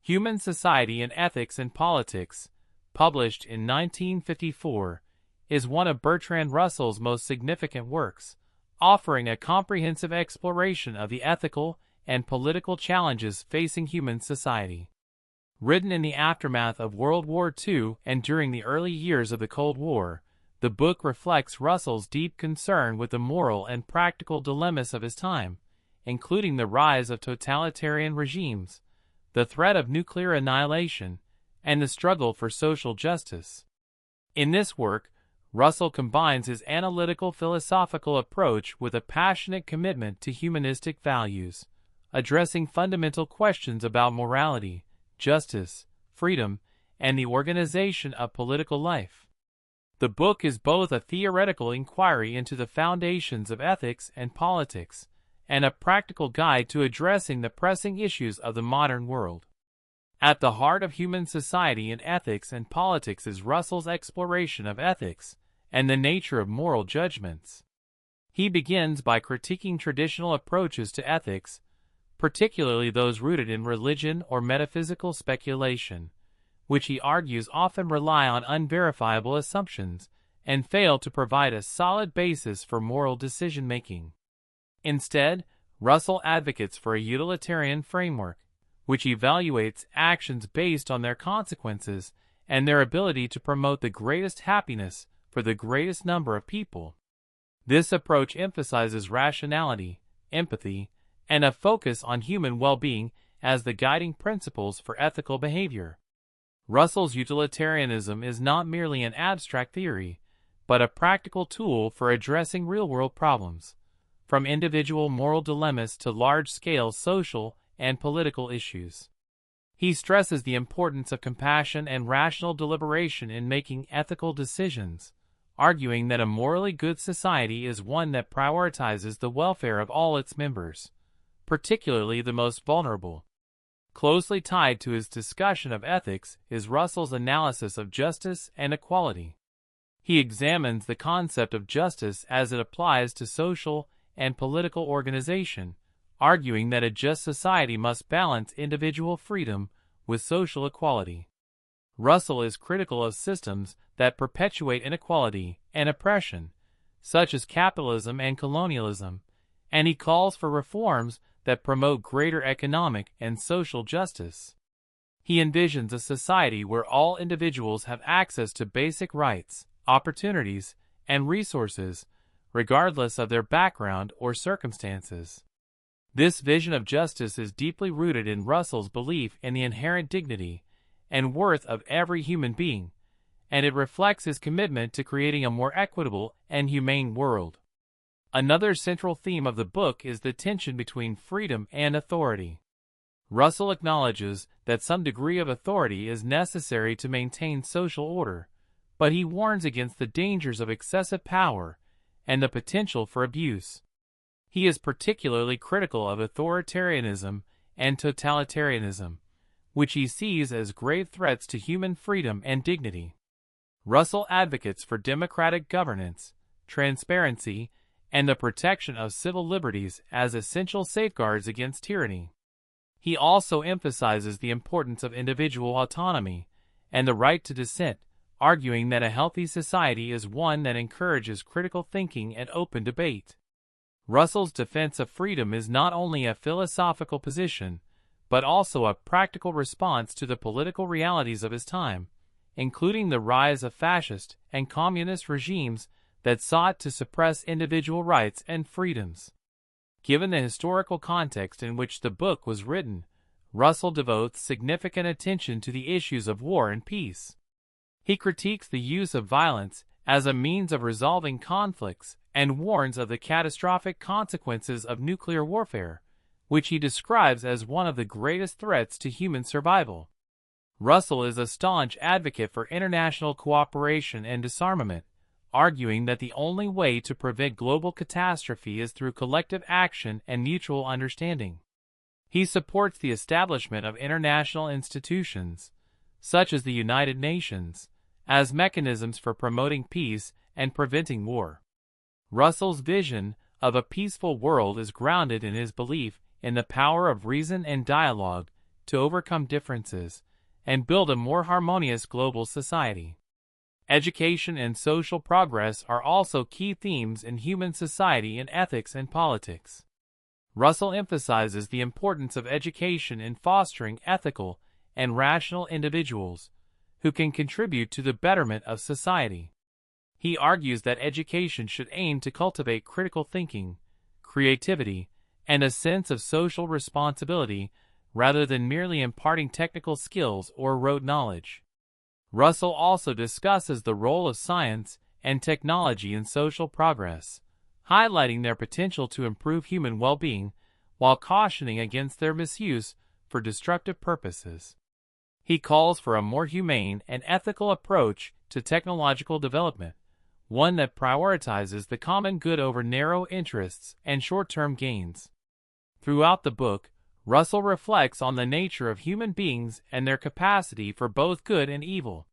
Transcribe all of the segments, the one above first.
Human Society and Ethics in Politics, published in 1954, is one of Bertrand Russell's most significant works, offering a comprehensive exploration of the ethical and political challenges facing human society. Written in the aftermath of World War II and during the early years of the Cold War, the book reflects Russell's deep concern with the moral and practical dilemmas of his time, including the rise of totalitarian regimes, the threat of nuclear annihilation, and the struggle for social justice. In this work, Russell combines his analytical philosophical approach with a passionate commitment to humanistic values, addressing fundamental questions about morality, justice, freedom, and the organization of political life. The book is both a theoretical inquiry into the foundations of ethics and politics, and a practical guide to addressing the pressing issues of the modern world. At the heart of Human Society and Ethics and Politics is Russell's exploration of ethics and the nature of moral judgments. He begins by critiquing traditional approaches to ethics, particularly those rooted in religion or metaphysical speculation, which he argues often rely on unverifiable assumptions and fail to provide a solid basis for moral decision-making. Instead, Russell advocates for a utilitarian framework, which evaluates actions based on their consequences and their ability to promote the greatest happiness for the greatest number of people. This approach emphasizes rationality, empathy, and a focus on human well-being as the guiding principles for ethical behavior. Russell's utilitarianism is not merely an abstract theory, but a practical tool for addressing real-world problems, from individual moral dilemmas to large-scale social and political issues. He stresses the importance of compassion and rational deliberation in making ethical decisions, arguing that a morally good society is one that prioritizes the welfare of all its members, particularly the most vulnerable. Closely tied to his discussion of ethics is Russell's analysis of justice and equality. He examines the concept of justice as it applies to social and political organization, arguing that a just society must balance individual freedom with social equality. Russell is critical of systems that perpetuate inequality and oppression, such as capitalism and colonialism, and he calls for reforms that promote greater economic and social justice. He envisions a society where all individuals have access to basic rights, opportunities, and resources, regardless of their background or circumstances. This vision of justice is deeply rooted in Russell's belief in the inherent dignity and worth of every human being, and it reflects his commitment to creating a more equitable and humane world. Another central theme of the book is the tension between freedom and authority. Russell acknowledges that some degree of authority is necessary to maintain social order, but he warns against the dangers of excessive power and the potential for abuse. He is particularly critical of authoritarianism and totalitarianism, which he sees as grave threats to human freedom and dignity. Russell advocates for democratic governance, transparency, and the protection of civil liberties as essential safeguards against tyranny. He also emphasizes the importance of individual autonomy and the right to dissent, arguing that a healthy society is one that encourages critical thinking and open debate. Russell's defense of freedom is not only a philosophical position, but also a practical response to the political realities of his time, including the rise of fascist and communist regimes that sought to suppress individual rights and freedoms. Given the historical context in which the book was written, Russell devotes significant attention to the issues of war and peace. He critiques the use of violence as a means of resolving conflicts and warns of the catastrophic consequences of nuclear warfare, which he describes as one of the greatest threats to human survival. Russell is a staunch advocate for international cooperation and disarmament, arguing that the only way to prevent global catastrophe is through collective action and mutual understanding. He supports the establishment of international institutions, such as the United Nations, as mechanisms for promoting peace and preventing war. Russell's vision of a peaceful world is grounded in his belief in the power of reason and dialogue, to overcome differences and build a more harmonious global society. Education and social progress are also key themes in human society and ethics and politics. Russell emphasizes the importance of education in fostering ethical and rational individuals who can contribute to the betterment of society. He argues that education should aim to cultivate critical thinking, creativity, and a sense of social responsibility rather than merely imparting technical skills or rote knowledge. Russell also discusses the role of science and technology in social progress, highlighting their potential to improve human well-being while cautioning against their misuse for destructive purposes. He calls for a more humane and ethical approach to technological development, one that prioritizes the common good over narrow interests and short-term gains. Throughout the book, Russell reflects on the nature of human beings and their capacity for both good and evil.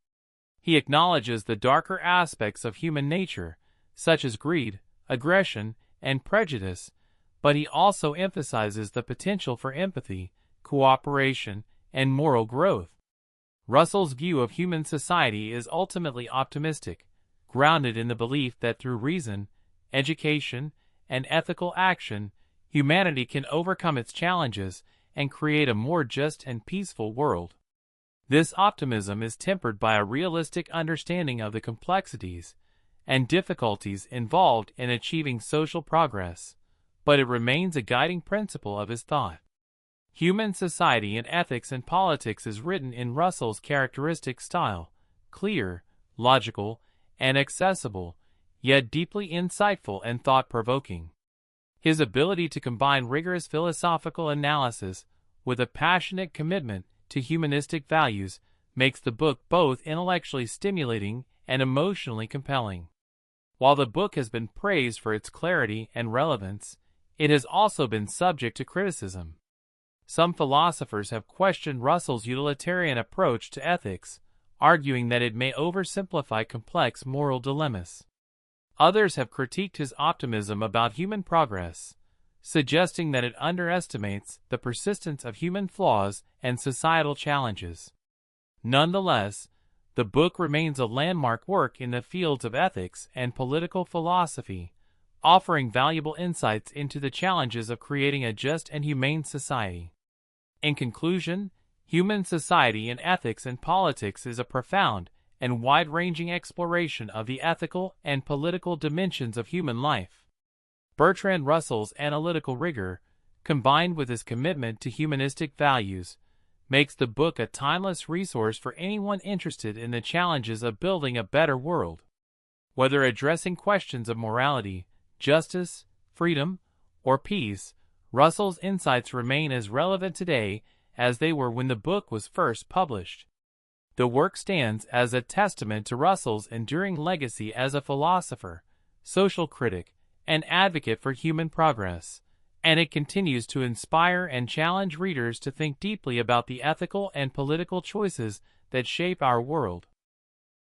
He acknowledges the darker aspects of human nature, such as greed, aggression, and prejudice, but he also emphasizes the potential for empathy, cooperation, and moral growth. Russell's view of human society is ultimately optimistic, grounded in the belief that through reason, education, and ethical action, humanity can overcome its challenges and create a more just and peaceful world. This optimism is tempered by a realistic understanding of the complexities and difficulties involved in achieving social progress, but it remains a guiding principle of his thought. Human Society and Ethics and Politics is written in Russell's characteristic style, clear, logical, and accessible, yet deeply insightful and thought-provoking. His ability to combine rigorous philosophical analysis with a passionate commitment to humanistic values makes the book both intellectually stimulating and emotionally compelling. While the book has been praised for its clarity and relevance, it has also been subject to criticism. Some philosophers have questioned Russell's utilitarian approach to ethics, arguing that it may oversimplify complex moral dilemmas. Others have critiqued his optimism about human progress, suggesting that it underestimates the persistence of human flaws and societal challenges. Nonetheless, the book remains a landmark work in the fields of ethics and political philosophy, offering valuable insights into the challenges of creating a just and humane society. In conclusion, Human Society and Ethics and Politics is a profound and wide-ranging exploration of the ethical and political dimensions of human life. Bertrand Russell's analytical rigor, combined with his commitment to humanistic values, makes the book a timeless resource for anyone interested in the challenges of building a better world. Whether addressing questions of morality, justice, freedom, or peace, Russell's insights remain as relevant today as they were when the book was first published. The work stands as a testament to Russell's enduring legacy as a philosopher, social critic, and advocate for human progress, and it continues to inspire and challenge readers to think deeply about the ethical and political choices that shape our world.